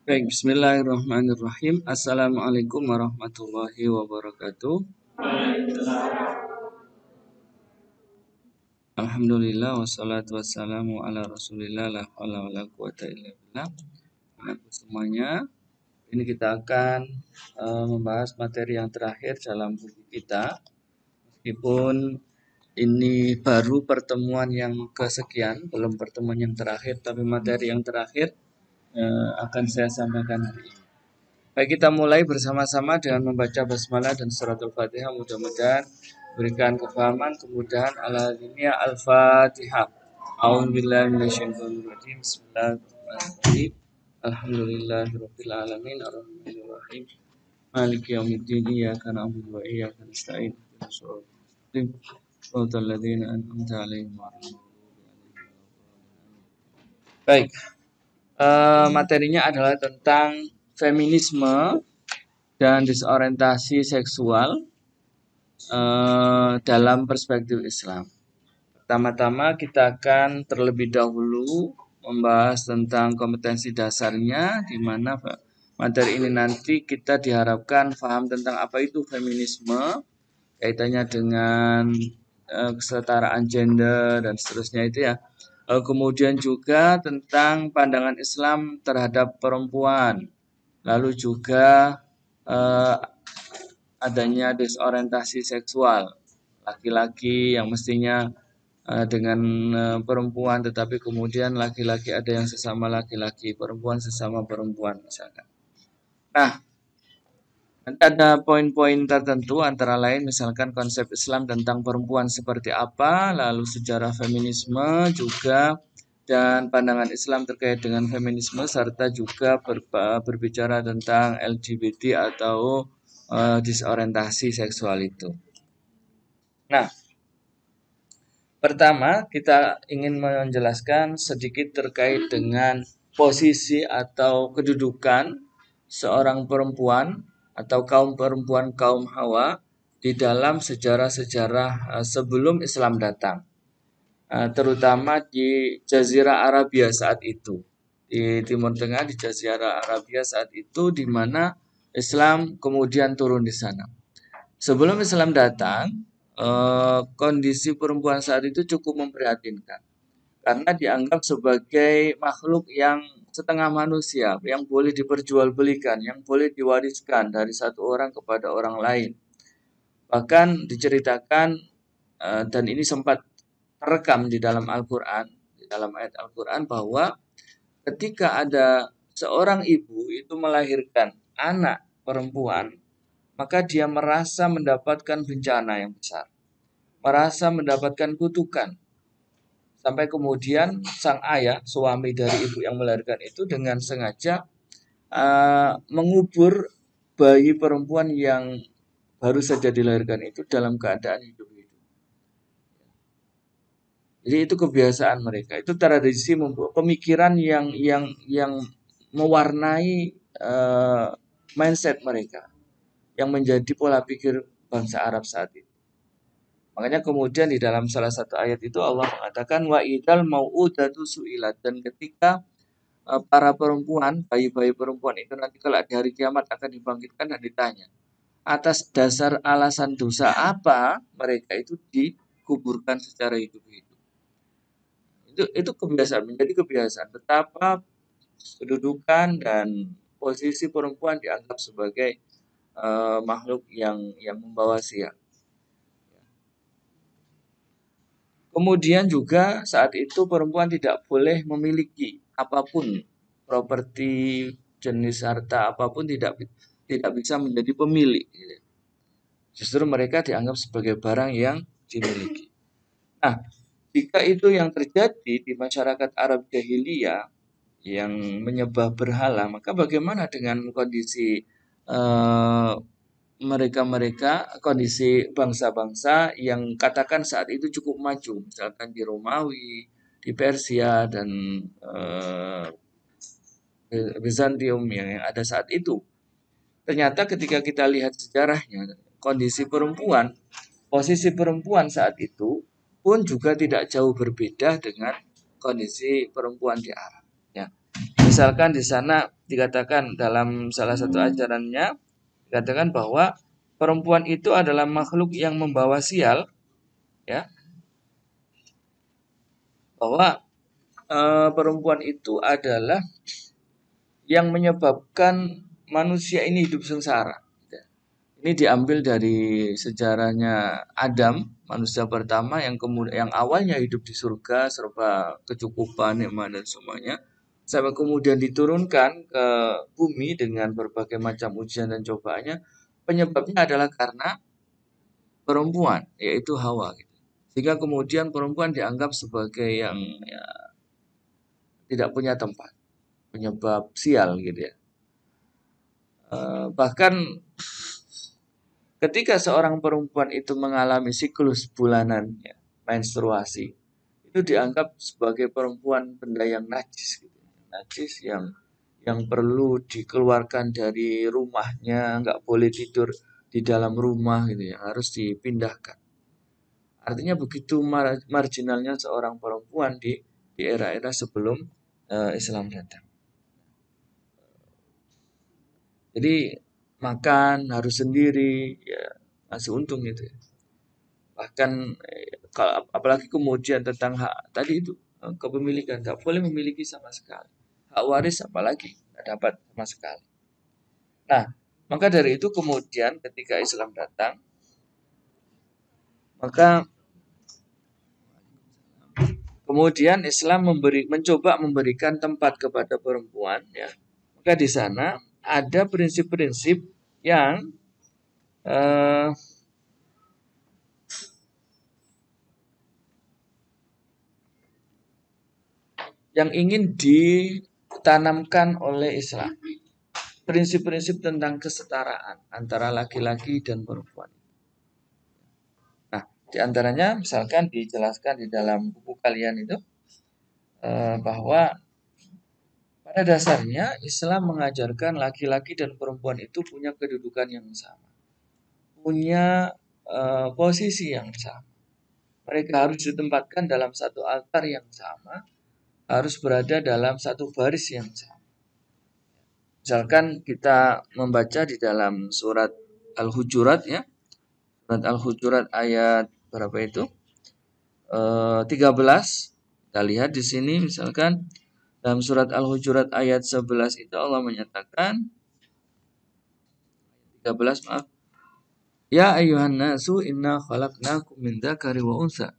Baik, bismillahirrahmanirrahim. Assalamualaikum warahmatullahi wabarakatuh. Alhamdulillah wassalatu wassalamu ala rasulillah la haula wala quwata illa billah. Semuanya, ini kita akan membahas materi yang terakhir dalam buku kita. Meskipun ini baru pertemuan yang kesekian, belum pertemuan yang terakhir, tapi materi yang terakhir akan saya sampaikan hari ini. Baik, kita mulai bersama-sama dengan membaca basmalah dan suratul Fatihah. Mudah-mudahan berikan kefahaman, kemudahan ala dunia. Al-Fatihah. A'udzubillahi minasyaitonir rajim. Bismillahirrahmanirrahim. Alhamdulillahirabbil alamin arrahmanir rahim. Maliki yaumiddin. Iyyaka na'budu wa iyyaka nasta'in. Shiratal ladzina an'amta 'alaihim ghairil maghdubi 'alaihim. Baik. Materinya adalah tentang feminisme dan disorientasi seksual dalam perspektif Islam. Pertama-tama kita akan terlebih dahulu membahas tentang kompetensi dasarnya, di mana materi ini nanti kita diharapkan paham tentang apa itu feminisme, kaitannya dengan kesetaraan gender dan seterusnya itu ya. Kemudian juga tentang pandangan Islam terhadap perempuan. Lalu juga adanya disorientasi seksual. Laki-laki yang mestinya dengan perempuan, tetapi kemudian laki-laki ada yang sesama laki-laki, perempuan sesama perempuan misalkan. Nah, nanti ada poin-poin tertentu antara lain misalkan konsep Islam tentang perempuan seperti apa, lalu sejarah feminisme juga, dan pandangan Islam terkait dengan feminisme, serta juga berbicara tentang LGBT atau disorientasi seksual itu. Nah, pertama kita ingin menjelaskan sedikit terkait dengan posisi atau kedudukan seorang perempuan atau kaum perempuan kaum Hawa di dalam sejarah-sejarah sebelum Islam datang, terutama di Jazirah Arabia saat itu, di Timur Tengah, di Jazirah Arabia saat itu, di mana Islam kemudian turun di sana. Sebelum Islam datang, kondisi perempuan saat itu cukup memprihatinkan karena dianggap sebagai makhluk yang setengah manusia, yang boleh diperjualbelikan, yang boleh diwariskan dari satu orang kepada orang lain. Bahkan diceritakan, dan ini sempat terekam di dalam Al-Quran, di dalam ayat Al-Quran, bahwa ketika ada seorang ibu itu melahirkan anak perempuan, maka dia merasa mendapatkan bencana yang besar, merasa mendapatkan kutukan. Sampai kemudian sang ayah, suami dari ibu yang melahirkan itu, dengan sengaja mengubur bayi perempuan yang baru saja dilahirkan itu dalam keadaan hidup-hidup. Jadi itu kebiasaan mereka, itu tradisi, pemikiran yang mewarnai mindset mereka, yang menjadi pola pikir bangsa Arab saat itu. Makanya kemudian di dalam salah satu ayat itu Allah mengatakan wa idal mau'udatu su'ilat, dan ketika para perempuan, bayi-bayi perempuan itu nanti kalau di hari kiamat akan dibangkitkan dan ditanya atas dasar alasan dosa apa mereka itu dikuburkan secara hidup-hidup. Itu kebiasaan, menjadi kebiasaan betapa kedudukan dan posisi perempuan dianggap sebagai makhluk yang membawa sial. Kemudian juga saat itu perempuan tidak boleh memiliki apapun, properti, jenis harta apapun tidak bisa menjadi pemilik. Justru mereka dianggap sebagai barang yang dimiliki. Nah, jika itu yang terjadi di masyarakat Arab Jahiliyah yang menyembah berhala, maka bagaimana dengan kondisi mereka-mereka, kondisi bangsa-bangsa yang katakan saat itu cukup maju, misalkan di Romawi, di Persia, dan Bizantium yang ada saat itu. Ternyata ketika kita lihat sejarahnya, kondisi perempuan, posisi perempuan saat itu pun juga tidak jauh berbeda dengan kondisi perempuan di Arab. Ya. Misalkan di sana dikatakan dalam salah satu ajarannya dikatakan bahwa perempuan itu adalah makhluk yang membawa sial, ya, bahwa perempuan itu adalah yang menyebabkan manusia ini hidup sengsara. Ini diambil dari sejarahnya Adam, manusia pertama yang kemudian yang awalnya hidup di surga serba kecukupan, nikmat dan semuanya, sampai kemudian diturunkan ke bumi dengan berbagai macam ujian dan cobaannya. Penyebabnya adalah karena perempuan, yaitu Hawa. Sehingga kemudian perempuan dianggap sebagai yang ya, tidak punya tempat, penyebab sial gitu ya. Bahkan ketika seorang perempuan itu mengalami siklus bulanan, ya, menstruasi, itu dianggap sebagai perempuan benda yang najis, gitu. Najis yang perlu dikeluarkan dari rumahnya, nggak boleh tidur di dalam rumah, gitu ya, harus dipindahkan. Artinya begitu marginalnya seorang perempuan di era-era sebelum Islam datang. Jadi makan harus sendiri, ya masih untung itu ya. Bahkan kalau apalagi kemudian tentang hak tadi itu kepemilikan tak boleh memiliki sama sekali. Hak waris apalagi tidak dapat sama sekali. Nah, maka dari itu kemudian ketika Islam datang, maka kemudian Islam mencoba memberikan tempat kepada perempuan, ya. Maka di sana ada prinsip-prinsip yang ingin ditanamkan oleh Islam. Prinsip-prinsip tentang kesetaraan antara laki-laki dan perempuan. Nah, di antaranya misalkan dijelaskan di dalam buku kalian itu bahwa pada dasarnya Islam mengajarkan laki-laki dan perempuan itu punya kedudukan yang sama, punya posisi yang sama. Mereka harus ditempatkan dalam satu altar yang sama, harus berada dalam satu baris yang sama. Misalkan kita membaca di dalam surat Al-Hujurat, ya. Surat Al-Hujurat ayat berapa itu? 13. Kita lihat di sini misalkan dalam surat Al-Hujurat ayat 11 itu Allah menyatakan 13, maaf. Ya ayyuhan nasu inna khalaqnakum min dzakari wa untha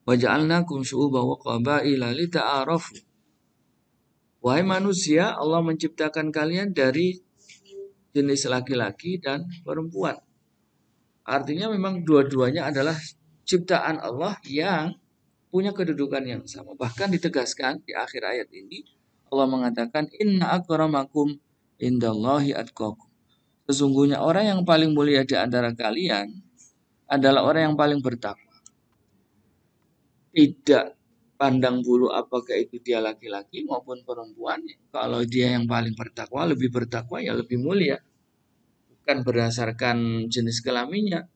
wa ja'alnakum syu'uban wa qabaila lita'arafu. Wahai manusia, Allah menciptakan kalian dari jenis laki-laki dan perempuan. Artinya memang dua-duanya adalah ciptaan Allah yang punya kedudukan yang sama. Bahkan ditegaskan di akhir ayat ini, Allah mengatakan, Inna akramakum indallahi atqakum. Sesungguhnya orang yang paling mulia di antara kalian adalah orang yang paling bertakwa. Tidak pandang bulu apakah itu dia laki-laki maupun perempuan. Kalau dia yang paling bertakwa, lebih bertakwa ya lebih mulia. Bukan berdasarkan jenis kelaminnya.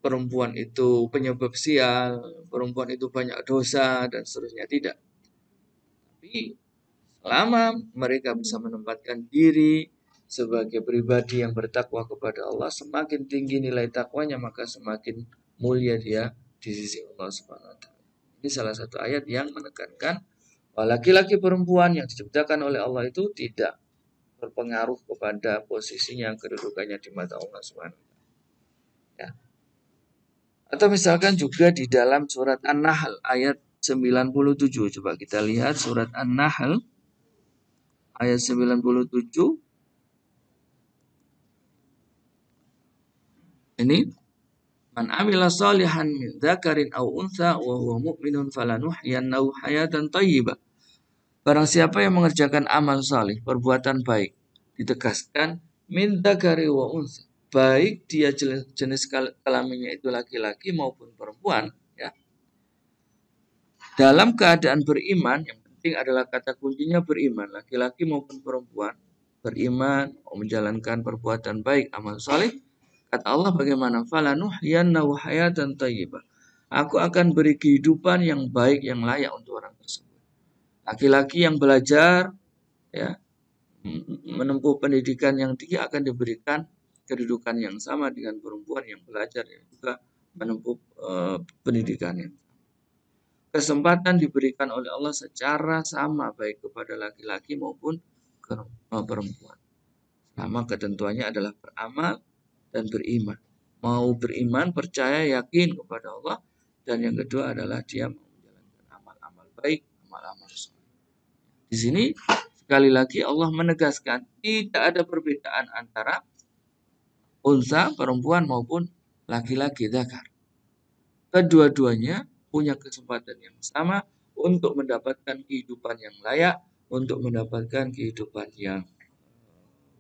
Perempuan itu penyebab sial, perempuan itu banyak dosa dan seterusnya, tidak. Tapi selama mereka bisa menempatkan diri sebagai pribadi yang bertakwa kepada Allah, semakin tinggi nilai takwanya maka semakin mulia dia di sisi Allah Subhanahu wa taala. Ini salah satu ayat yang menekankan bahwa laki-laki perempuan yang diciptakan oleh Allah itu tidak berpengaruh kepada posisinya, kedudukannya di mata Allah Subhanahu wa taala. Ya. Atau misalkan juga di dalam surat An-Nahl ayat 97. Coba kita lihat surat An-Nahl ayat 97. Ini man amila salihan min dzakarin aw untha wa huwa mu'minun falanuhyiyannahu hayatan thayyibah. Barang siapa yang mengerjakan amal salih, perbuatan baik, ditegaskan min dzakari wa untha, baik dia jenis kelaminnya itu laki-laki maupun perempuan, ya. Dalam keadaan beriman, yang penting adalah kata kuncinya beriman, laki-laki maupun perempuan beriman, menjalankan perbuatan baik, amal saleh. Kata Allah bagaimana? Falanuhyiyannahu hayatan thayyibah. Aku akan beri kehidupan yang baik, yang layak untuk orang tersebut. Laki-laki yang belajar ya, menempuh pendidikan yang tinggi akan diberikan kedudukan yang sama dengan perempuan yang belajar yang juga menempuh pendidikannya. Kesempatan diberikan oleh Allah secara sama baik kepada laki-laki maupun perempuan. Sama ketentuannya adalah beramal dan beriman. Mau beriman, percaya, yakin kepada Allah. Dan yang kedua adalah dia mau menjalankan amal-amal baik, amal-amal soleh. Di sini sekali lagi Allah menegaskan tidak ada perbedaan antara unsa, perempuan maupun laki-laki, zakar. Kedua-duanya punya kesempatan yang sama untuk mendapatkan kehidupan yang layak, untuk mendapatkan kehidupan yang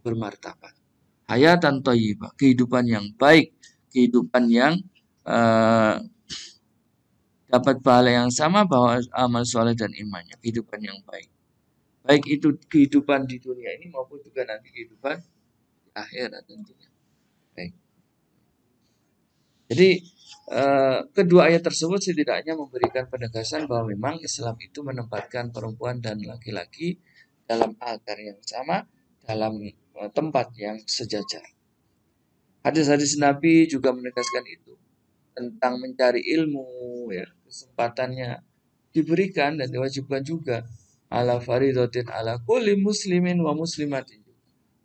bermartabat. Hayatan thayyibah, kehidupan yang baik, kehidupan yang dapat pahala yang sama bahwa amal soleh dan imannya, kehidupan yang baik. Baik itu kehidupan di dunia ini maupun juga nanti kehidupan di akhirat tentunya. Baik. Jadi kedua ayat tersebut setidaknya memberikan penegasan bahwa memang Islam itu menempatkan perempuan dan laki-laki dalam akar yang sama, dalam tempat yang sejajar. Hadis-hadis Nabi juga menegaskan itu tentang mencari ilmu, ya, kesempatannya diberikan dan diwajibkan juga ala faridatin ala kulli muslimin wa muslimatin.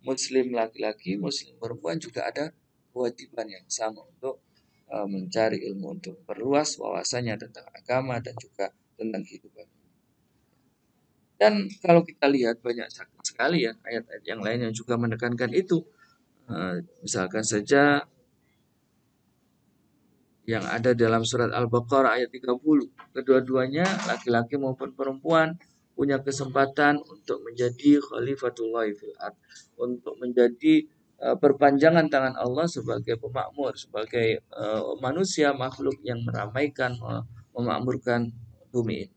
Muslim laki-laki, muslim perempuan juga ada kewajiban yang sama untuk mencari ilmu, untuk perluas wawasannya tentang agama dan juga tentang kehidupan. Dan kalau kita lihat banyak sekali ya ayat-ayat yang lain yang juga menekankan itu. Misalkan saja yang ada dalam surat Al-Baqarah ayat 30. Kedua-duanya laki-laki maupun perempuan punya kesempatan untuk menjadi khalifatullah fil ard, untuk menjadi perpanjangan tangan Allah sebagai pemakmur, sebagai manusia makhluk yang meramaikan, memakmurkan bumi ini.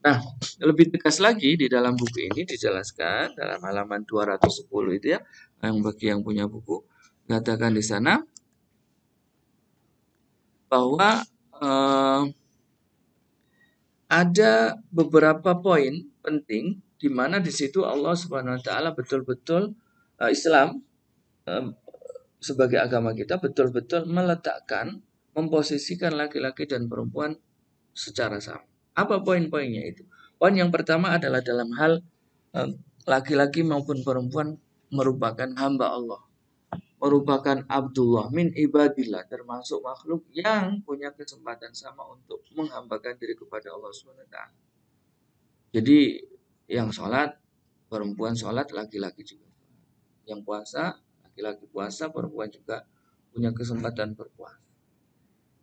Nah, lebih tegas lagi di dalam buku ini dijelaskan dalam halaman 210 itu ya, yang bagi yang punya buku, katakan di sana bahwa ada beberapa poin penting di mana di situ Allah Subhanahu wa taala betul-betul Islam sebagai agama kita betul-betul meletakkan, memposisikan laki-laki dan perempuan secara sama. Apa poin-poinnya itu? Poin yang pertama adalah dalam hal laki-laki maupun perempuan merupakan hamba Allah, merupakan Abdullah min ibadillah, termasuk makhluk yang punya kesempatan sama untuk menghambakan diri kepada Allah SWT. Jadi yang sholat, perempuan sholat, laki-laki juga. Yang puasa, laki-laki puasa, perempuan juga punya kesempatan berpuasa.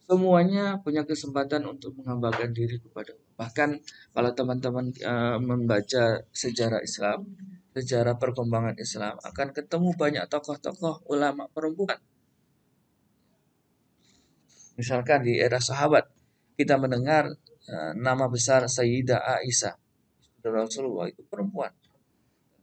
Semuanya punya kesempatan untuk menghambakan diri kepada Allah. Bahkan kalau teman-teman membaca sejarah Islam, sejarah perkembangan Islam, akan ketemu banyak tokoh-tokoh ulama perempuan. Misalkan di era sahabat, kita mendengar nama besar Sayyidah Aisyah, Rasulullah itu perempuan.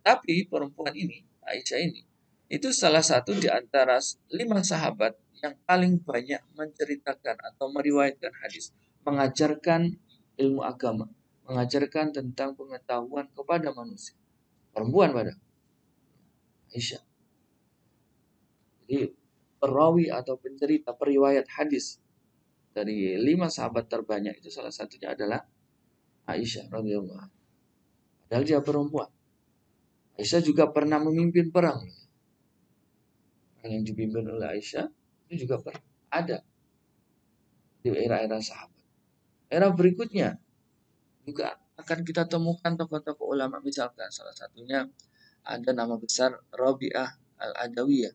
Tapi perempuan ini, Aisyah ini, itu salah satu di antara 5 sahabat yang paling banyak menceritakan atau meriwayatkan hadis, mengajarkan ilmu agama, mengajarkan tentang pengetahuan kepada manusia. Perempuan pada Aisyah. Jadi perawi atau pencerita periwayat hadis dari 5 sahabat terbanyak itu salah satunya adalah Aisyah radhiyallahu anha. Padahal dia perempuan. Aisyah juga pernah memimpin perang. Yang dipimpin oleh Aisyah itu juga ada di era-era sahabat. Era berikutnya juga akan kita temukan tokoh-tokoh ulama, misalkan salah satunya ada nama besar Rabi'ah Al-Adawiyah,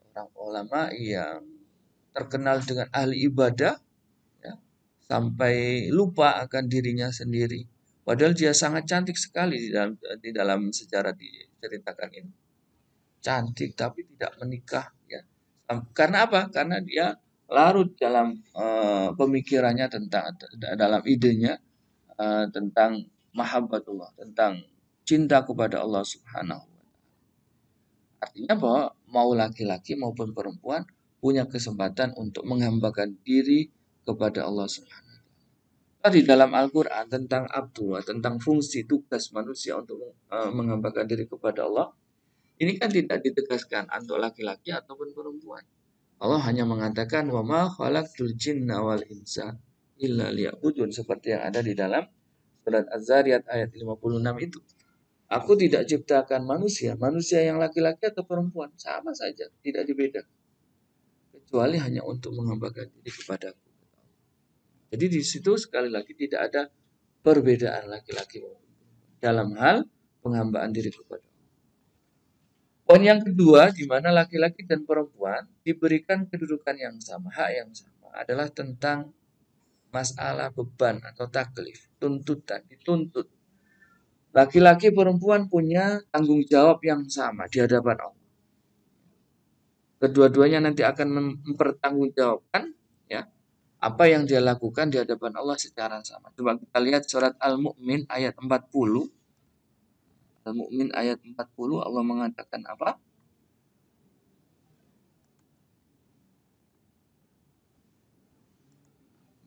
orang ulama yang terkenal dengan ahli ibadah ya, sampai lupa akan dirinya sendiri. Padahal dia sangat cantik sekali di dalam sejarah diceritakan ini. Cantik tapi tidak menikah ya. Karena apa? Karena dia larut dalam pemikirannya tentang dalam idenya tentang mahabbatullah, tentang cinta kepada Allah Subhanahu wa taala. Artinya bahwa mau laki-laki maupun perempuan punya kesempatan untuk menghambakan diri kepada Allah Subhanahu wa taala. Di dalam Al-Quran tentang abdullah, tentang fungsi tugas manusia untuk menghambakan diri kepada Allah, ini kan tidak ditegaskan untuk laki-laki ataupun perempuan. Allah hanya mengatakan wa ma khalaqtul jinna wal insa illa liya'budun, seperti yang ada di dalam surat Az-Zariyat ayat 56 itu. Aku tidak ciptakan manusia yang laki-laki atau perempuan, sama saja, tidak dibedakan. Kecuali hanya untuk menghambakan diri kepadaku. Jadi di situ sekali lagi tidak ada perbedaan laki-laki dalam hal penghambaan diri kepada Allah. Poin yang kedua, di mana laki-laki dan perempuan diberikan kedudukan yang sama, hak yang sama, adalah tentang masalah beban atau taklif, tuntutan, dituntut. Laki-laki perempuan punya tanggung jawab yang sama di hadapan Allah. Kedua-duanya nanti akan mempertanggungjawabkan ya apa yang dia lakukan di hadapan Allah secara sama. Coba kita lihat surat Al-Mu'min ayat 40. Al-Mu'min ayat 40 Allah mengatakan apa?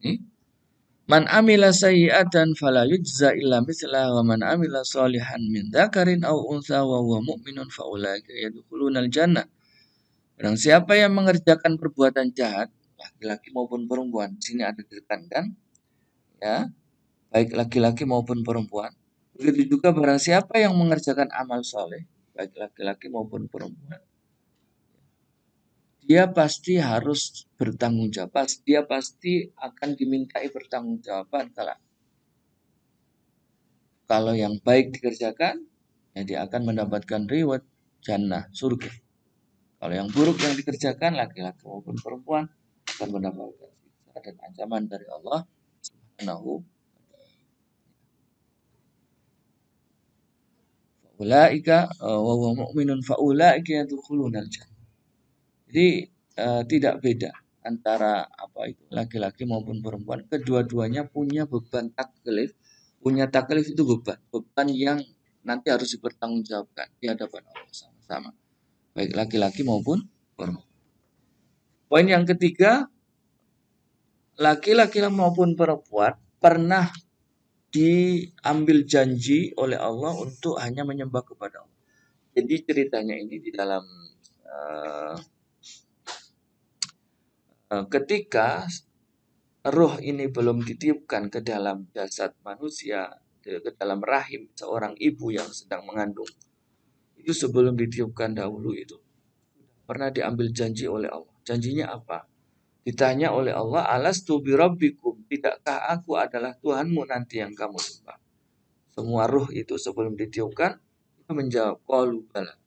Ini. Man amila sayyi'atan fala yujza illa mithlaha wa man amila salihan min dzakarin aw untha wa huwa mu'minun fa ulaika yadkhulunal jannah. Dan siapa yang mengerjakan perbuatan jahat, laki-laki maupun perempuan, di sini ada ditekankan, ya, baik laki-laki maupun perempuan. Begitu juga barang siapa yang mengerjakan amal soleh, baik laki-laki maupun perempuan, dia pasti harus bertanggung jawab. Dia pasti akan dimintai pertanggungjawaban kalau yang baik dikerjakan, ya dia akan mendapatkan reward jannah, surga. Kalau yang buruk yang dikerjakan, laki-laki maupun perempuan akan mendapatkan siksa dan ancaman dari Allah Subhanahu ulaika wa huwa mu'minun fa ulaika yadkhulunal jannah. Jadi tidak beda antara apa itu laki-laki maupun perempuan, kedua-duanya punya beban taklif. Punya taklif itu beban yang nanti harus dipertanggungjawabkan di hadapan Allah sama-sama, baik laki-laki maupun perempuan. Poin yang ketiga, laki-laki maupun perempuan pernah diambil janji oleh Allah untuk hanya menyembah kepada Allah. Jadi ceritanya ini di dalam ketika ruh ini belum ditiupkan ke dalam jasad manusia, ke dalam rahim seorang ibu yang sedang mengandung, itu sebelum ditiupkan dahulu itu pernah diambil janji oleh Allah. Janjinya apa? Ditanya oleh Allah, alastu birabbikum, tidakkah aku adalah Tuhanmu nanti yang kamu sembah? Semua ruh itu sebelum ditiupkan itu menjawab, qalu bala.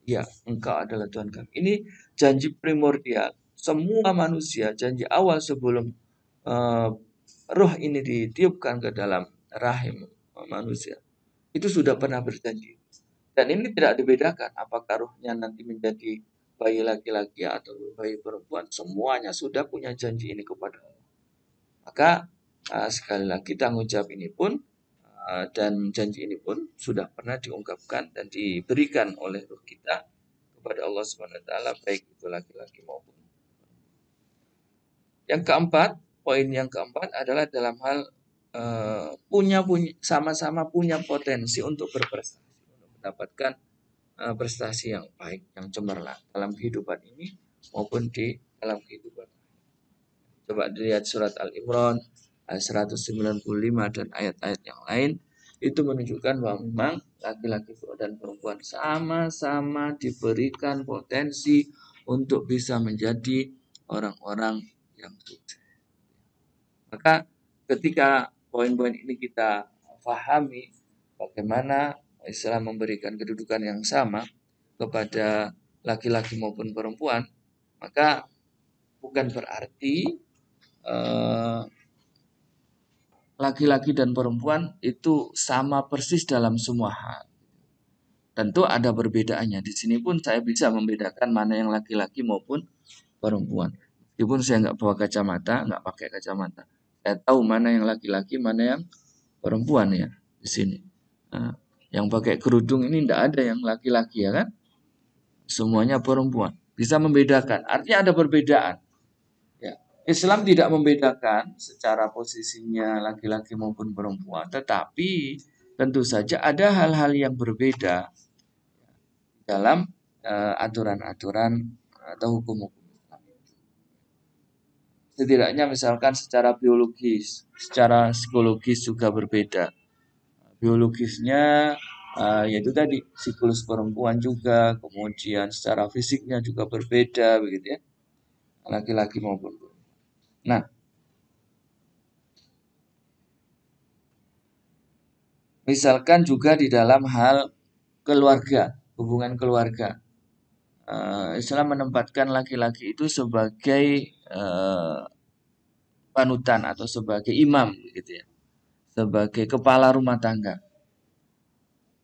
Ya, engkau adalah Tuhan kami. Ini janji primordial. Semua manusia, janji awal sebelum ruh ini ditiupkan ke dalam rahim manusia, itu sudah pernah berjanji. Dan ini tidak dibedakan apakah ruhnya nanti menjadi bayi laki-laki atau bayi perempuan, semuanya sudah punya janji ini kepada Allah. Maka sekali lagi tanggung jawab ini pun dan janji ini pun sudah pernah diungkapkan dan diberikan oleh ruh kita kepada Allah SWT, baik itu laki-laki maupun. Yang keempat, poin yang keempat adalah dalam hal sama-sama punya potensi untuk berprestasi, untuk mendapatkan prestasi yang baik, yang cemerlang dalam kehidupan ini maupun di dalam kehidupan. Coba dilihat surat Al-Imran ayat 195 dan ayat-ayat yang lain, itu menunjukkan bahwa memang laki-laki dan perempuan sama-sama diberikan potensi untuk bisa menjadi orang-orang yang sukses. Maka ketika poin-poin ini kita pahami bagaimana Islam memberikan kedudukan yang sama kepada laki-laki maupun perempuan, maka bukan berarti laki-laki dan perempuan itu sama persis dalam semua hal. Tentu ada perbedaannya. Di sini pun saya bisa membedakan mana yang laki-laki maupun perempuan. Meskipun saya nggak bawa kacamata, nggak pakai kacamata, saya tahu mana yang laki-laki, mana yang perempuan ya di sini. Nah, yang pakai kerudung ini tidak ada yang laki-laki ya kan? Semuanya perempuan. Bisa membedakan. Artinya ada perbedaan. Ya, Islam tidak membedakan secara posisinya laki-laki maupun perempuan, tetapi tentu saja ada hal-hal yang berbeda dalam aturan-aturan atau hukum-hukum Islam. Setidaknya misalkan secara biologis, secara psikologis juga berbeda. Biologisnya yaitu tadi siklus perempuan juga, kemudian secara fisiknya juga berbeda begitu ya, laki-laki maupun perempuan. Nah, misalkan juga di dalam hal keluarga, hubungan keluarga. Islam menempatkan laki-laki itu sebagai panutan atau sebagai imam gitu ya, sebagai kepala rumah tangga.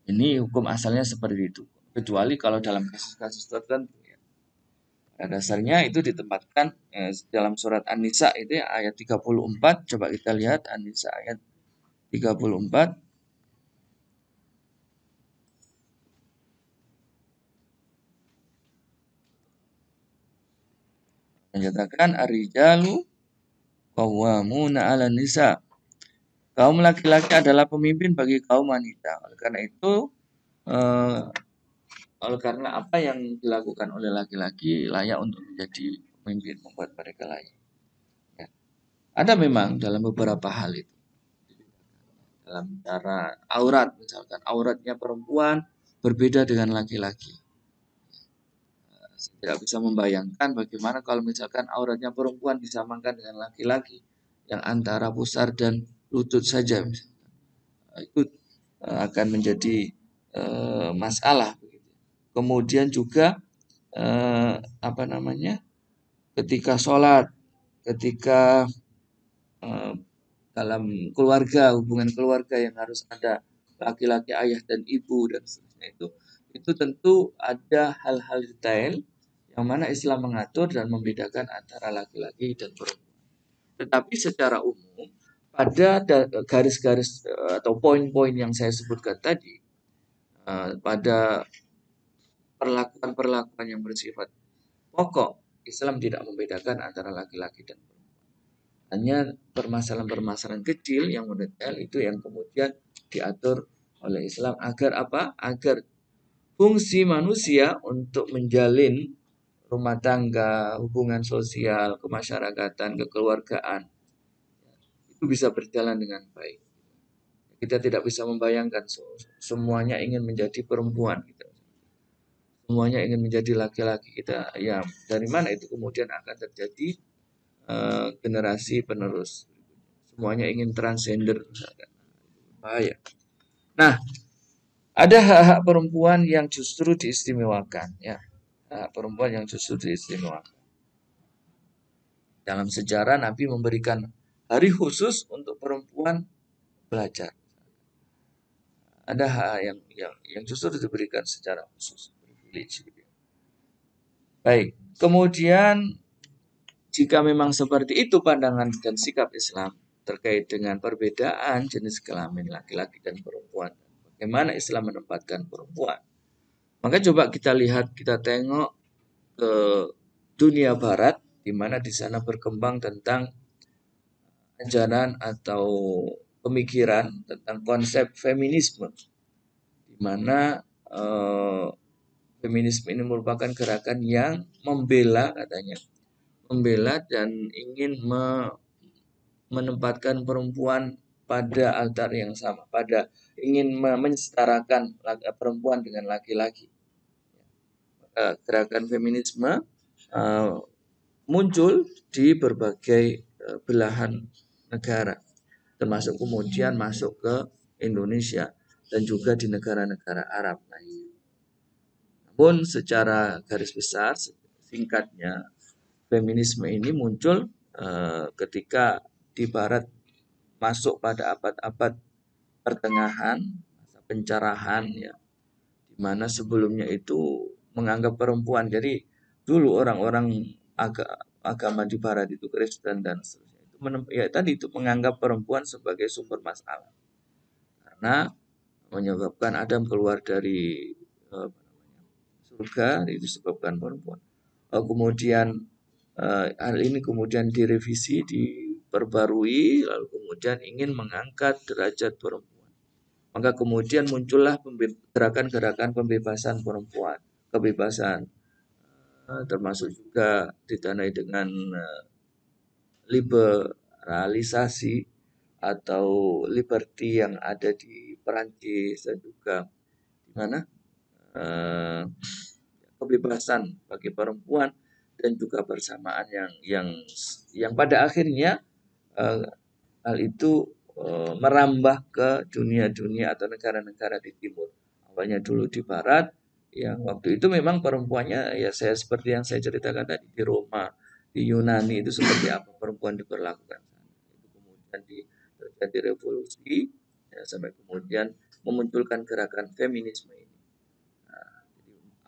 Ini hukum asalnya seperti itu. Kecuali kalau dalam kasus-kasus tertentu ya. Pada dasarnya itu ditempatkan dalam surat An-Nisa itu ya, ayat 34. Coba kita lihat An-Nisa ayat 34. Menyatakan ar-rijalu qawwamuna 'alan nisa. Kaum laki-laki adalah pemimpin bagi kaum wanita. Oleh karena itu, eh, oleh karena apa yang dilakukan oleh laki-laki layak untuk menjadi pemimpin, membuat mereka layak. Ya. Ada memang dalam beberapa hal itu. Dalam cara aurat, misalkan auratnya perempuan berbeda dengan laki-laki. Saya tidak bisa membayangkan bagaimana kalau misalkan auratnya perempuan disamakan dengan laki-laki yang antara pusar dan lutut saja, misalkan. Itu akan menjadi masalah. Kemudian juga apa namanya, ketika sholat, ketika eh, dalam keluarga, hubungan keluarga yang harus ada laki-laki ayah dan ibu dan seterusnya itu tentu ada hal-hal detail yang mana Islam mengatur dan membedakan antara laki-laki dan perempuan. Tetapi secara umum pada garis-garis atau poin-poin yang saya sebutkan tadi, pada perlakuan-perlakuan yang bersifat pokok, Islam tidak membedakan antara laki-laki dan perempuan. Hanya permasalahan-permasalahan kecil yang mendetail itu yang kemudian diatur oleh Islam agar apa? Agar fungsi manusia untuk menjalin rumah tangga, hubungan sosial, kemasyarakatan, kekeluargaan itu bisa berjalan dengan baik. Kita tidak bisa membayangkan semuanya ingin menjadi perempuan gitu. Semuanya ingin menjadi laki-laki. Kita ya dari mana itu kemudian akan terjadi generasi penerus. Semuanya ingin transgender misalkan. Bahaya. Nah, ada hak-hak perempuan yang justru diistimewakan ya. Hak perempuan yang justru diistimewakan. Dalam sejarah Nabi memberikan hari khusus untuk perempuan belajar. Ada hak yang justru diberikan secara khusus, privilege. Baik, kemudian jika memang seperti itu pandangan dan sikap Islam terkait dengan perbedaan jenis kelamin laki-laki dan perempuan, bagaimana Islam menempatkan perempuan, maka coba kita lihat, kita tengok ke dunia Barat, di mana di sana berkembang tentang ajaran atau pemikiran tentang konsep feminisme, di mana feminisme ini merupakan gerakan yang membela katanya, membela dan ingin menempatkan perempuan pada altar yang sama, pada ingin mensetarakan perempuan dengan laki-laki. Gerakan feminisme muncul di berbagai belahan negara, termasuk kemudian masuk ke Indonesia dan juga di negara-negara Arab lainnya. Namun secara garis besar, singkatnya, feminisme ini muncul ketika di Barat masuk pada abad-abad pertengahan, masa pencerahan ya, di mana sebelumnya itu menganggap perempuan. Jadi dulu orang-orang agama di Barat itu Kristen dan seterusnya itu tadi itu menganggap perempuan sebagai sumber masalah karena menyebabkan Adam keluar dari surga itu disebabkan perempuan. Kemudian hal ini kemudian direvisi, diperbarui, lalu kemudian ingin mengangkat derajat perempuan. Maka kemudian muncullah gerakan-gerakan pembebasan perempuan, kebebasan, termasuk juga ditandai dengan liberalisasi atau liberty yang ada di Perancis dan juga di mana kebebasan bagi perempuan dan juga persamaan yang pada akhirnya hal itu merambah ke dunia-dunia atau negara-negara di timur. Awalnya dulu di barat, yang waktu itu memang perempuannya ya saya seperti yang saya ceritakan tadi di Roma, di Yunani itu seperti apa perempuan diperlakukan. Itu kemudian terjadi revolusi ya, sampai kemudian memunculkan gerakan feminisme ini. Nah,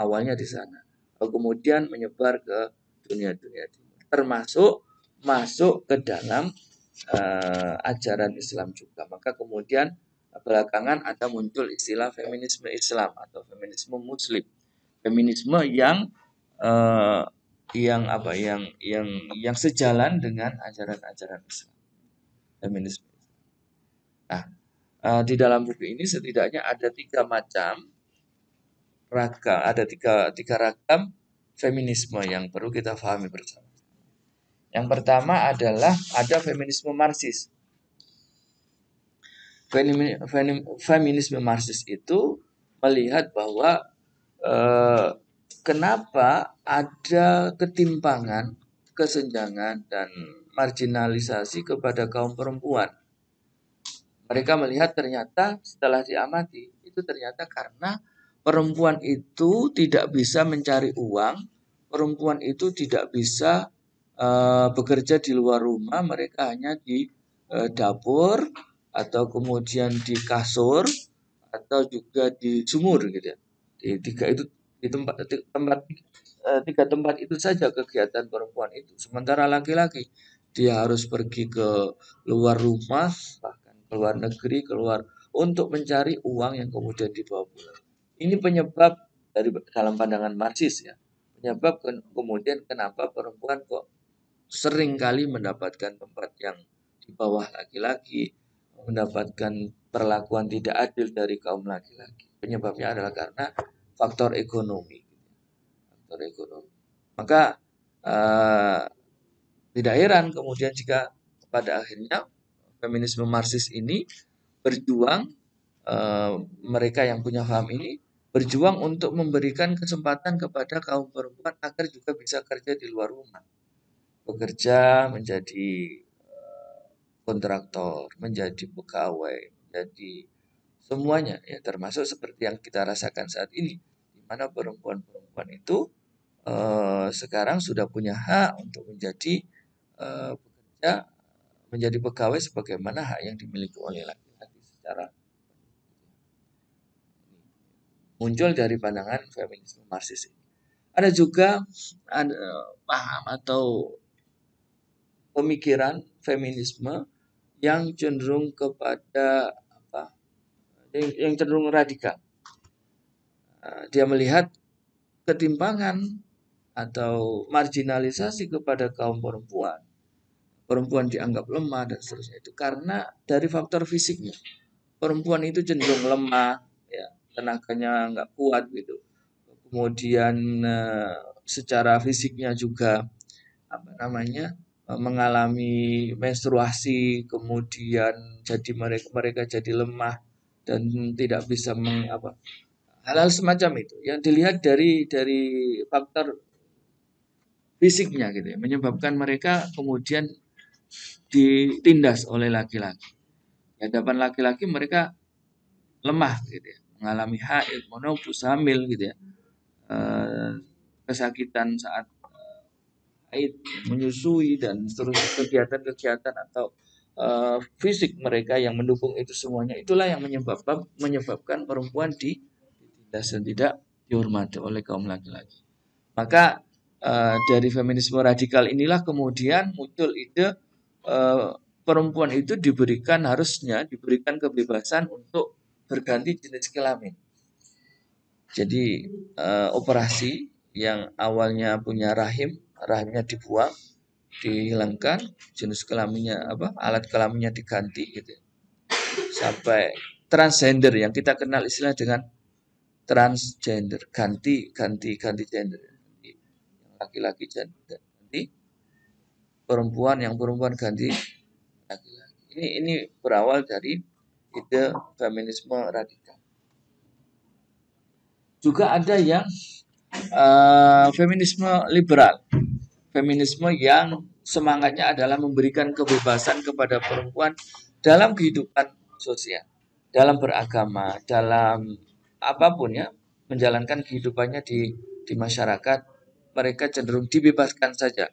awalnya di sana. Lalu kemudian menyebar ke dunia-dunia timur, termasuk masuk ke dalam ajaran Islam juga. Maka kemudian belakangan ada muncul istilah feminisme Islam atau feminisme Muslim, feminisme yang sejalan dengan ajaran-ajaran Islam, feminisme. Nah, di dalam buku ini setidaknya ada 3 macam ragam, ada tiga ragam feminisme yang perlu kita pahami bersama. Yang pertama adalah ada feminisme Marxis. Feminisme Marxis itu melihat bahwa kenapa ada ketimpangan, kesenjangan, dan marginalisasi kepada kaum perempuan. Mereka melihat ternyata setelah diamati, itu ternyata karena perempuan itu tidak bisa mencari uang, perempuan itu tidak bisa bekerja di luar rumah, mereka hanya di dapur, atau kemudian di kasur, atau juga di sumur gitu ya. Di tiga tempat itu saja kegiatan perempuan itu. Sementara laki-laki dia harus pergi ke luar rumah, bahkan ke luar negeri, untuk mencari uang yang kemudian dibawa pulang. Ini penyebab dalam pandangan Marxis ya. Penyebab kemudian kenapa perempuan kok sering kali mendapatkan tempat yang di bawah laki-laki, mendapatkan perlakuan tidak adil dari kaum laki-laki. Penyebabnya adalah karena faktor ekonomi. Maka tidak heran kemudian jika pada akhirnya feminisme Marxis ini berjuang, mereka yang punya paham ini berjuang untuk memberikan kesempatan kepada kaum perempuan agar juga bisa kerja di luar rumah. Bekerja menjadi kontraktor, menjadi pegawai, menjadi semuanya ya, termasuk seperti yang kita rasakan saat ini, di mana perempuan-perempuan itu sekarang sudah punya hak untuk menjadi bekerja, menjadi pegawai sebagaimana hak yang dimiliki oleh laki-laki secara muncul dari pandangan feminisme Marxis ini. Ada juga paham atau pemikiran feminisme yang cenderung kepada yang cenderung radikal. Dia melihat ketimpangan atau marginalisasi kepada kaum perempuan. Perempuan dianggap lemah dan seterusnya itu karena dari faktor fisiknya. Perempuan itu cenderung lemah, ya, tenaganya nggak kuat gitu. Kemudian secara fisiknya juga mengalami menstruasi, kemudian jadi mereka jadi lemah dan tidak bisa hal-hal semacam itu yang dilihat dari faktor fisiknya gitu ya, menyebabkan mereka kemudian ditindas oleh laki-laki. Di hadapan laki-laki mereka lemah gitu ya, mengalami haid, menopause, hamil gitu ya, kesakitan saat haid, menyusui dan seterusnya, kegiatan-kegiatan atau fisik mereka yang mendukung itu semuanya, itulah yang menyebabkan perempuan ditindas dan tidak dihormati oleh kaum laki-laki. Maka dari feminisme radikal inilah kemudian muncul ide perempuan itu harusnya diberikan kebebasan untuk berganti jenis kelamin. Jadi operasi yang awalnya punya rahim rahimnya dibuang, dihilangkan, jenis kelaminnya alat kelaminnya diganti gitu. Sampai transgender yang kita kenal istilah dengan transgender, ganti gender. Laki-laki ganti perempuan, yang perempuan ganti laki-laki. Ini berawal dari ide feminisme radikal. Juga ada yang feminisme liberal. Feminisme yang semangatnya adalah memberikan kebebasan kepada perempuan dalam kehidupan sosial, dalam beragama, dalam apapun ya, menjalankan kehidupannya di masyarakat. Mereka cenderung dibebaskan saja,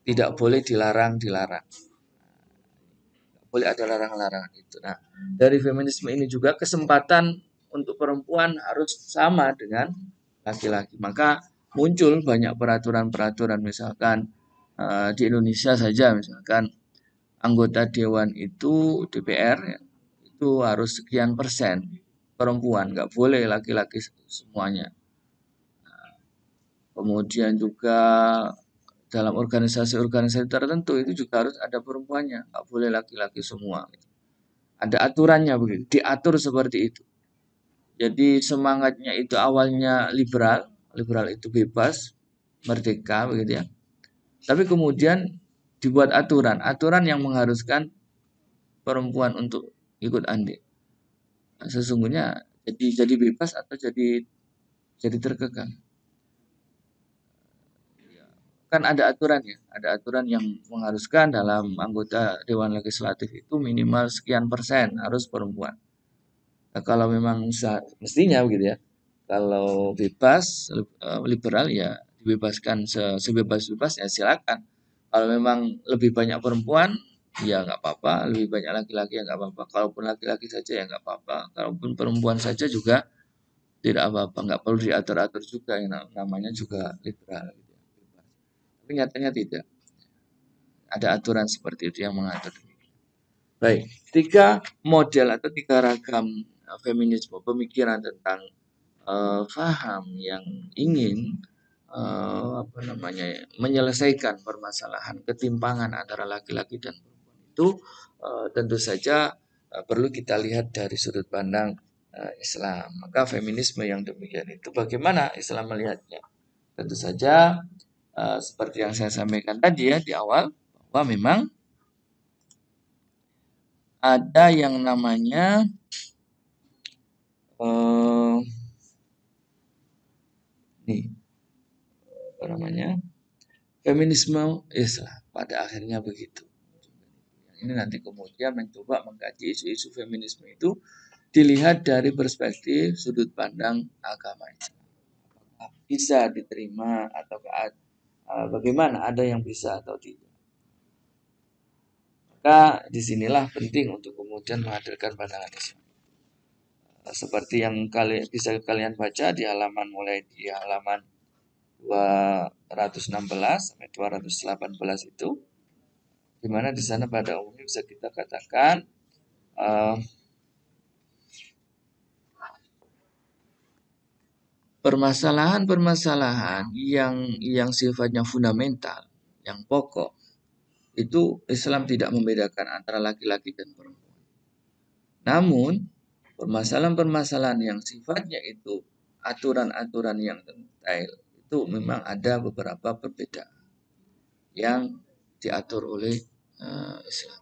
tidak boleh dilarang. Boleh ada larang-larangan itu. Nah, dari feminisme ini juga kesempatan untuk perempuan harus sama dengan laki-laki. Maka muncul banyak peraturan-peraturan, misalkan di Indonesia saja, misalkan anggota dewan itu DPR ya, itu harus sekian persen perempuan, nggak boleh laki-laki semuanya. Kemudian juga dalam organisasi-organisasi tertentu itu juga harus ada perempuannya, nggak boleh laki-laki semua. Ada aturannya begitu, diatur seperti itu. Jadi semangatnya itu awalnya liberal itu bebas, merdeka begitu ya. Tapi kemudian dibuat aturan yang mengharuskan perempuan untuk ikut andil. Nah, sesungguhnya jadi bebas atau jadi terkekang. Kan ada aturan yang mengharuskan dalam anggota Dewan Legislatif itu minimal sekian persen harus perempuan. Nah, kalau memang mestinya begitu ya, kalau bebas liberal ya dibebaskan sebebas-bebasnya silakan. Kalau memang lebih banyak perempuan ya nggak apa-apa, lebih banyak laki-laki ya nggak apa-apa. Kalaupun laki-laki saja ya nggak apa-apa. Kalaupun perempuan saja juga tidak apa-apa, nggak perlu diatur-atur juga, yang namanya juga liberal. Tapi nyatanya tidak. Ada aturan seperti itu yang mengatur. Baik, 3 model atau 3 ragam feminisme, pemikiran tentang faham yang ingin menyelesaikan permasalahan ketimpangan antara laki-laki dan perempuan itu tentu saja perlu kita lihat dari sudut pandang Islam. Maka feminisme yang demikian itu bagaimana Islam melihatnya? Tentu saja seperti yang saya sampaikan tadi ya di awal, bahwa memang ada yang namanya feminisme Islam. Pada akhirnya begitu. Ini nanti kemudian mencoba mengkaji isu-isu feminisme itu dilihat dari perspektif sudut pandang agama Islam. Apakah bisa diterima atau bagaimana, ada yang bisa atau tidak. Maka disinilah penting untuk kemudian menghadirkan pandangan Islam. Seperti yang bisa kalian baca di halaman 216 sampai 218 itu, di mana di sana pada umumnya bisa kita katakan permasalahan-permasalahan yang sifatnya fundamental, yang pokok, itu Islam tidak membedakan antara laki-laki dan perempuan. Namun, permasalahan-permasalahan yang sifatnya itu aturan-aturan yang detail, itu memang ada beberapa perbedaan yang diatur oleh Islam.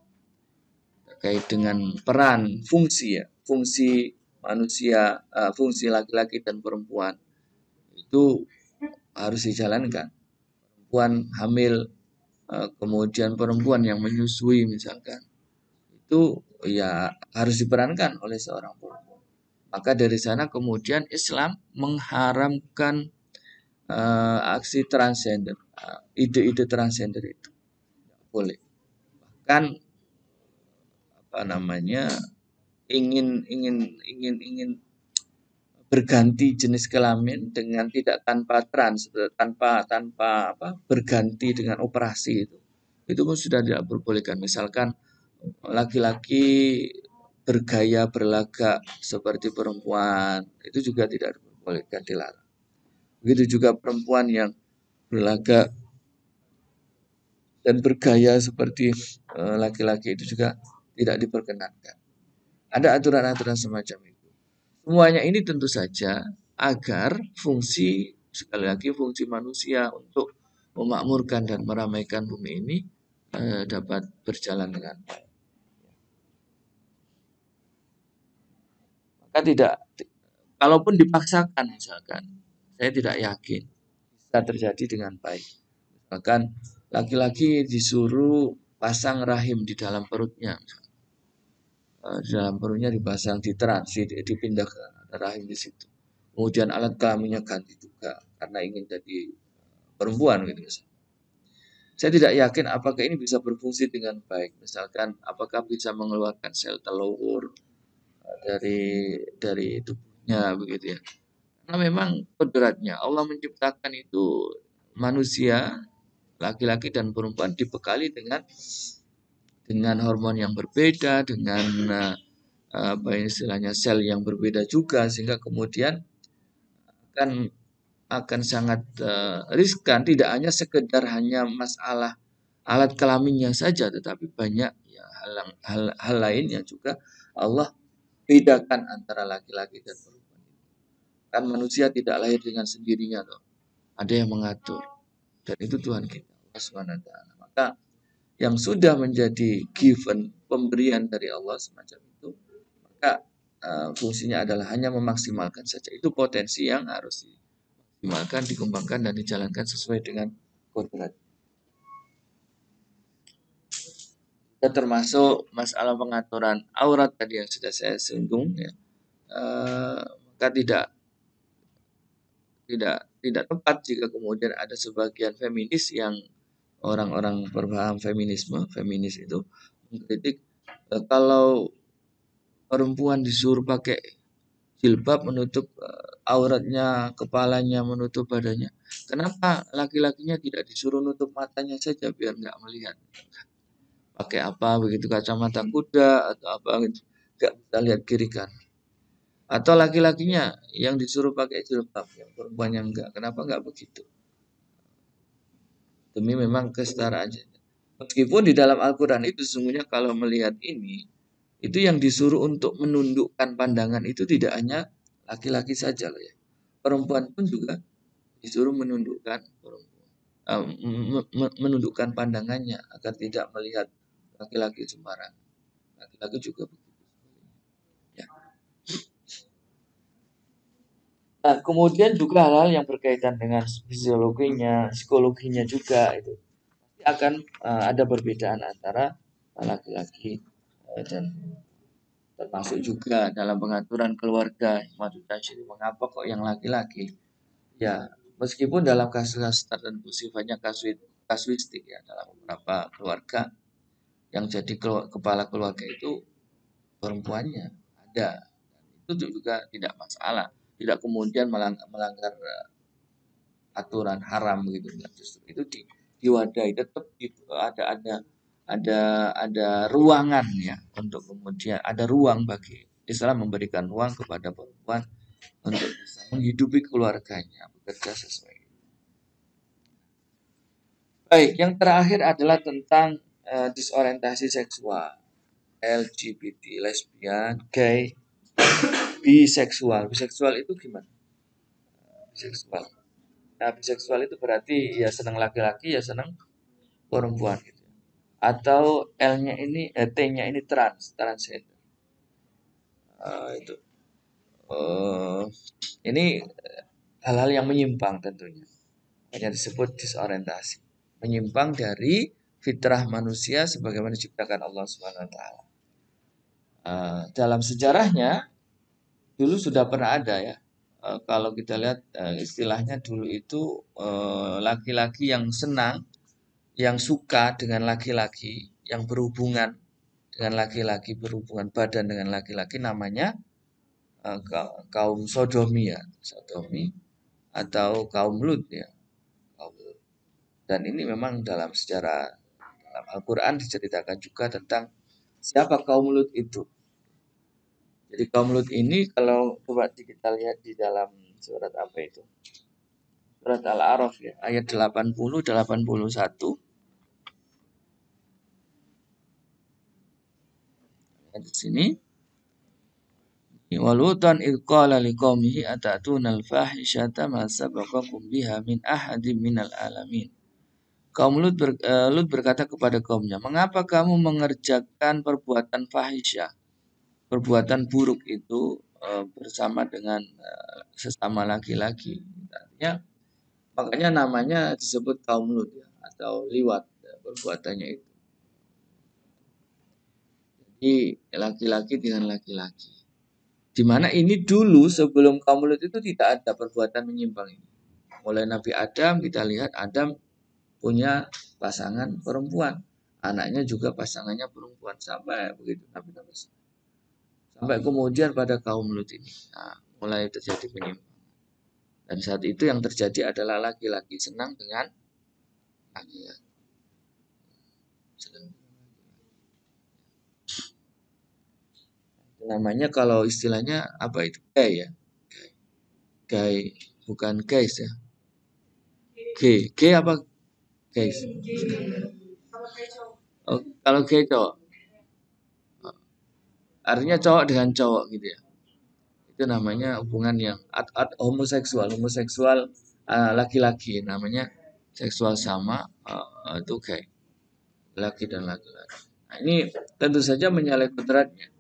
Terkait dengan peran, fungsi manusia, fungsi laki-laki dan perempuan, itu harus dijalankan. Perempuan hamil, kemudian perempuan yang menyusui misalkan, itu ya harus diperankan oleh seorang perempuan. Maka dari sana kemudian Islam mengharamkan aksi transgender, ide-ide transgender itu tidak boleh. Bahkan ingin berganti jenis kelamin dengan tanpa berganti dengan operasi itu pun sudah tidak diperbolehkan. Misalkan laki-laki bergaya berlagak seperti perempuan, itu juga tidak diperbolehkan, dilarang. Begitu juga perempuan yang berlagak dan bergaya seperti laki-laki itu juga tidak diperkenankan. Ada aturan-aturan semacam itu. Semuanya ini tentu saja agar fungsi, sekali lagi fungsi manusia untuk memakmurkan dan meramaikan bumi ini dapat berjalan dengan baik. Maka tidak, kalaupun dipaksakan misalkan, saya tidak yakin bisa terjadi dengan baik. Bahkan laki-laki disuruh pasang rahim di dalam perutnya. Di dalam perutnya dipasang, ditransit, dipindah ke rahim di situ. Kemudian alat kelaminnya ganti juga karena ingin jadi perempuan gitu misalnya. Saya tidak yakin apakah ini bisa berfungsi dengan baik. Misalkan apakah bisa mengeluarkan sel telur dari tubuhnya begitu ya. Karena memang kodratnya Allah menciptakan itu manusia laki-laki dan perempuan dibekali dengan hormon yang berbeda, dengan apa istilahnya sel yang berbeda juga, sehingga kemudian akan akan sangat riskan. Tidak hanya sekedar hanya masalah alat kelaminnya saja, tetapi banyak ya, hal lainnya juga Allah bedakan antara laki-laki dan perempuan. Kan manusia tidak lahir dengan sendirinya loh. Ada yang mengatur. Dan itu Tuhan kita, Allah SWT. Maka yang sudah menjadi given, pemberian dari Allah semacam itu, maka fungsinya adalah hanya memaksimalkan saja. Itu potensi yang harus dimaksimalkan, dikembangkan, dan dijalankan sesuai dengan kodrat. Dan termasuk masalah pengaturan aurat tadi yang sudah saya singgung, ya. Maka tidak tepat jika kemudian ada sebagian feminis yang orang-orang berpaham feminis itu mengkritik kalau perempuan disuruh pakai jilbab menutup auratnya, kepalanya, menutup badannya. Kenapa laki-lakinya tidak disuruh nutup matanya saja biar nggak melihat? Pakai apa begitu, kacamata kuda atau apa gitu, nggak bisa lihat kiri kan? Atau laki-lakinya yang disuruh pakai jilbab, yang perempuan yang enggak. Kenapa nggak begitu? Demi memang kesetaraan. Meskipun di dalam Al-Quran itu sesungguhnya kalau melihat ini, itu yang disuruh untuk menundukkan pandangan itu tidak hanya laki-laki saja loh ya. Perempuan pun juga disuruh menundukkan menundukkan pandangannya agar tidak melihat laki-laki sembarangan. Laki-laki juga begitu. Ya. Nah, kemudian juga hal-hal yang berkaitan dengan fisiologinya, psikologinya juga itu akan ada perbedaan antara laki-laki dan termasuk juga dalam pengaturan keluarga. Maksudnya mengapa kok yang laki-laki? Ya, meskipun dalam kasus-kasus tertentu sifatnya kasuistik ya, dalam beberapa keluarga yang jadi kepala keluarga itu perempuannya ada. Itu juga tidak masalah, tidak kemudian melanggar aturan haram begitu. Justru itu diwadahi, tetap ada ruangan ya untuk kemudian ada ruang bagi Islam memberikan ruang kepada perempuan untuk bisa menghidupi keluarganya, bekerja sesuai. Baik, yang terakhir adalah tentang disorientasi seksual, LGBT, lesbian, gay, biseksual. Biseksual itu gimana? Biseksual. Nah, biseksual itu berarti ya senang laki-laki, ya senang perempuan gitu. Atau L-nya ini, T-nya ini transgender. Itu uh, ini hal-hal yang menyimpang tentunya. Hanya disebut disorientasi. Menyimpang dari fitrah manusia sebagaimana diciptakan Allah Subhanahu wa taala. Dalam sejarahnya dulu sudah pernah ada ya. Kalau kita lihat istilahnya dulu itu laki-laki yang senang, yang suka dengan laki-laki, yang berhubungan dengan laki-laki, berhubungan badan dengan laki-laki, namanya kaum sodomi ya, sodomi atau kaum Lut ya. Dan ini memang dalam sejarah dalam Al-Quran diceritakan juga tentang siapa kaum Lut itu. Jadi kaum Lut ini kalau coba kita lihat di dalam surat apa itu? surat Al-A'raf ya, ayat 80 81. Di sini walutan id qala liqaumihi atatunal fahisyata ma sabaqakum biha min ahadin minal alamin. Lut berkata kepada kaumnya, mengapa kamu mengerjakan perbuatan fahisyah, perbuatan buruk itu bersama dengan sesama laki-laki. Artinya, makanya namanya disebut kaum Lut ya, atau liwat ya, perbuatannya itu. Jadi laki-laki dengan laki-laki. Di mana ini dulu sebelum kaum Lut itu tidak ada perbuatan menyimpang ini. Mulai Nabi Adam kita lihat Adam punya pasangan perempuan, anaknya juga pasangannya perempuan sampai begitu Nabi Muhammad. Sampai kemudian pada kaum Lut ini, mulai terjadi penyimpangan. Dan saat itu yang terjadi adalah laki-laki senang dengan laki-laki. Namanya kalau istilahnya apa itu? Gay ya. Gay, bukan guys ya. Gay apa guys? Oh, kalau gay cowok. Artinya cowok dengan cowok gitu ya. Itu namanya hubungan yang homoseksual laki-laki namanya seksual sama itu gay, laki dan laki-laki. Nah, ini tentu saja menyalahi kodratnya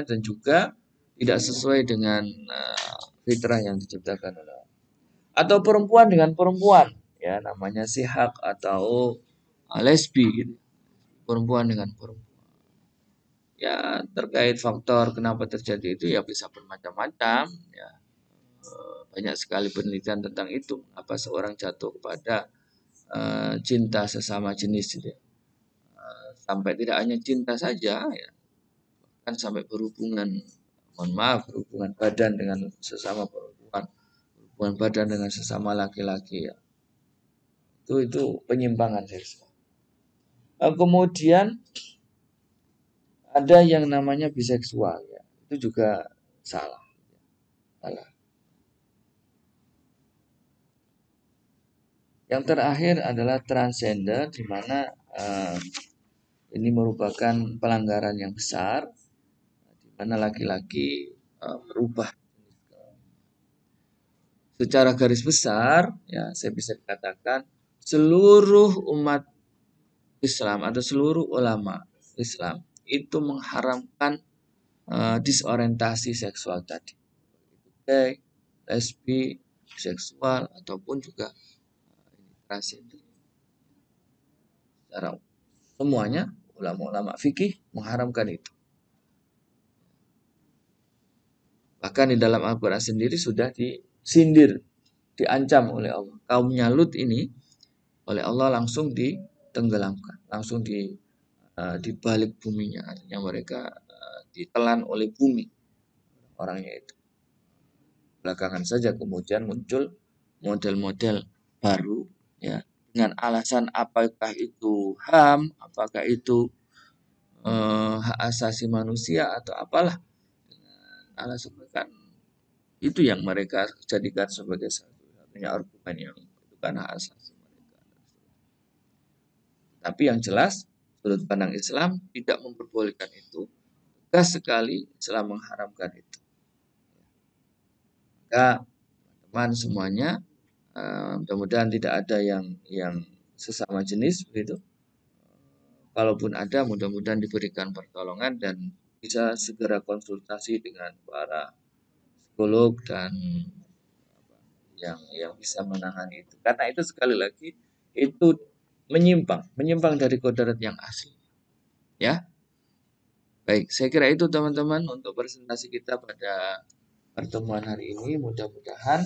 dan juga tidak sesuai dengan fitrah yang diciptakan oleh Allah. Atau perempuan dengan perempuan ya namanya sihak atau lesbi gitu. Perempuan dengan perempuan. Ya terkait faktor kenapa terjadi itu ya bisa bermacam-macam ya. Banyak sekali penelitian tentang itu apa seorang jatuh kepada cinta sesama jenis gitu ya. Sampai tidak hanya cinta saja ya, kan sampai berhubungan badan dengan sesama perempuan, berhubungan badan dengan sesama laki-laki ya. Itu penyimpangan seksual. Kemudian ada yang namanya biseksual ya. Itu juga salah. Yang terakhir adalah transgender di mana ini merupakan pelanggaran yang besar di mana laki-laki berubah. Secara garis besar ya saya bisa katakan seluruh umat Islam atau seluruh ulama Islam itu mengharamkan disorientasi seksual tadi. Gay, lesbi, seksual ataupun juga transgender. Secara semuanya ulama-ulama fikih mengharamkan itu. Bahkan di dalam Al-Quran sendiri sudah disindir, diancam oleh Allah. Kaumnya Lut ini oleh Allah langsung ditenggelamkan, langsung di balik buminya. Artinya mereka ditelan oleh bumi orangnya itu. Belakangan saja kemudian muncul model-model baru ya dengan alasan apakah itu HAM, apakah itu hak asasi manusia atau apalah, alasan kan itu yang mereka jadikan sebagai satu-satunya argumen yang itu kan hak asasi mereka. Tapi yang jelas sudut pandang Islam tidak memperbolehkan itu. Tegas sekali Islam mengharamkan itu. Maka teman semuanya mudah-mudahan tidak ada yang sesama jenis begitu. Kalaupun ada mudah-mudahan diberikan pertolongan dan bisa segera konsultasi dengan para psikolog dan yang bisa menangani itu. Karena itu sekali lagi itu menyimpang dari kodrat yang asli. Ya. Baik, saya kira itu teman-teman untuk presentasi kita pada pertemuan hari ini. Mudah-mudahan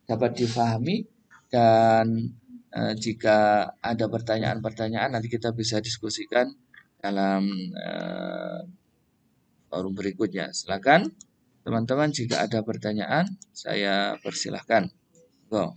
dapat difahami dan jika ada pertanyaan-pertanyaan nanti kita bisa diskusikan dalam forum berikutnya. Silakan teman-teman jika ada pertanyaan saya persilahkan. Go.